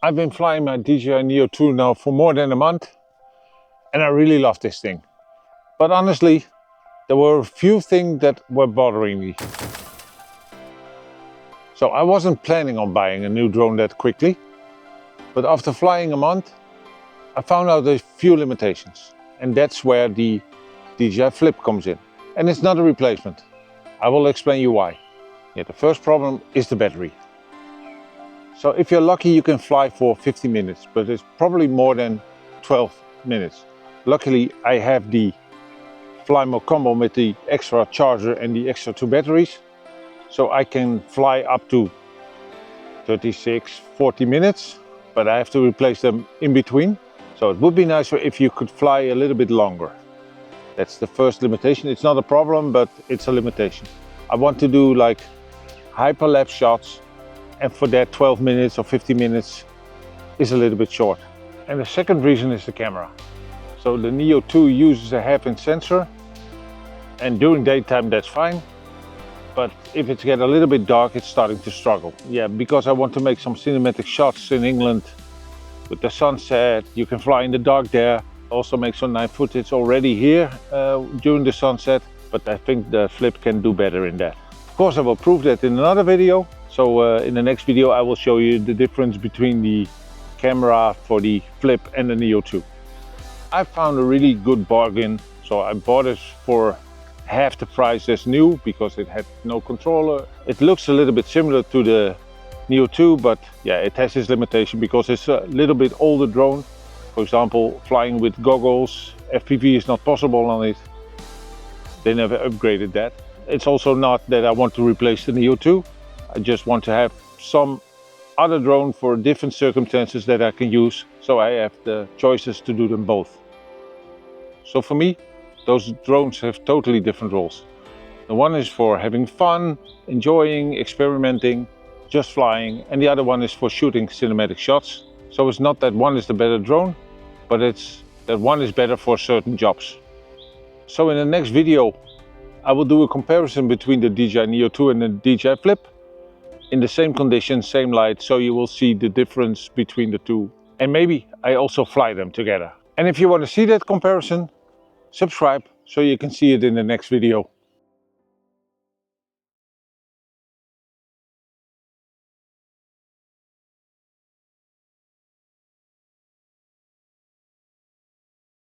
I've been flying my DJI Neo 2 now for more than a month and I really love this thing. But honestly, there were a few things that were bothering me. So I wasn't planning on buying a new drone that quickly, but after flying a month, I found out a few limitations. And that's where the DJI Flip comes in. And it's not a replacement. I will explain you why. Yeah, the first problem is the battery. So if you're lucky, you can fly for 50 minutes, but it's probably more than 12 minutes. Luckily, I have the Fly Mode combo with the extra charger and the extra 2 batteries. So I can fly up to 36, 40 minutes, but I have to replace them in between. So it would be nicer if you could fly a little bit longer. That's the first limitation. It's not a problem, but it's a limitation. I want to do like hyperlapse shots, and for that 12 minutes or 50 minutes is a little bit short. And the second reason is the camera. So the Neo 2 uses a half-inch sensor, and during daytime that's fine. But if it gets a little bit dark, it's starting to struggle. Yeah, because I want to make some cinematic shots in England with the sunset. You can fly in the dark there. Also make some nice footage already here during the sunset. But I think the Flip can do better in that. Of course, I will prove that in another video. So in the next video, I will show you the difference between the camera for the Flip and the Neo 2. I found a really good bargain. So I bought it for half the price as new because it had no controller. It looks a little bit similar to the Neo 2, but yeah, it has its limitation because it's a little bit older drone. For example, flying with goggles, FPV is not possible on it. They never upgraded that. It's also not that I want to replace the Neo 2. I just want to have some other drone for different circumstances that I can use, so I have the choices to do them both. So for me, those drones have totally different roles. The one is for having fun, enjoying, experimenting, just flying, and the other one is for shooting cinematic shots. So it's not that one is the better drone, but it's that one is better for certain jobs. So in the next video, I will do a comparison between the DJI Neo 2 and the DJI Flip in the same conditions, same light, so you will see the difference between the two. And maybe I also fly them together. And if you want to see that comparison, subscribe so you can see it in the next video.